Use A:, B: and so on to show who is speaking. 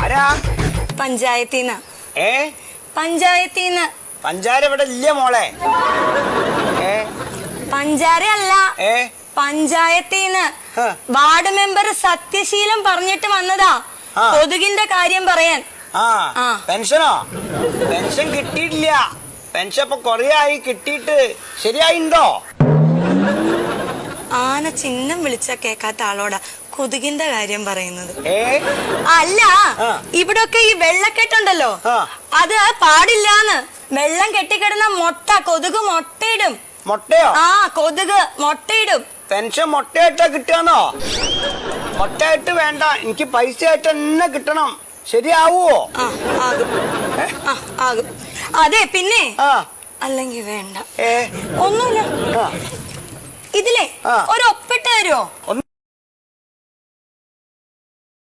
A: ആരാ?
B: പഞ്ചായത്തിന്ന്. പഞ്ചായത്തിന്ന്.
A: പഞ്ചാര ഇവിടെ ഇല്ല മോളെ.
B: പഞ്ചാര അല്ല, പഞ്ചായത്തിന്ന്. വാർഡ് മെമ്പർ സത്യശീലം പറഞ്ഞിട്ട് വന്നതാ കൊതുകിന്റെ കാര്യം പറയാൻ.
A: പെൻഷനോ? പെൻഷൻ കിട്ടിയിട്ടില്ല. പെൻഷൻ ഇപ്പൊ കൊറേ ആയി കിട്ടിയിട്ട്. ശരിയായിണ്ടോ?
B: ആന ചിഹ്നം വിളിച്ച കേക്കാത്ത ആളോടാ കൊതുകിന്റെ കാര്യം പറയുന്നത്. അല്ല, ഇവിടൊക്കെ ഈ വെള്ളക്കെട്ടുണ്ടല്ലോ, അത് പാടില്ലാന്ന്. വെള്ളം കെട്ടിക്കിടന്ന മുട്ട കൊതുക് മുട്ടയിടും.
A: മുട്ടയോ?
B: കൊതുക് മുട്ടയിടും.
A: പെൻഷൻ മുട്ടയായിട്ടാ കിട്ടാന്നോ? മുട്ടയായിട്ട് വേണ്ട, എനിക്ക് പൈസ ആയിട്ട് തന്നെ കിട്ടണം. ശരിയാവോ?
B: ആകും. അതെ, പിന്നെ അല്ലെങ്കിൽ വേണ്ട. ഒന്നുമില്ല. ഇതിലെ ഒരു ഒപ്പിട്ട് തരുമോ?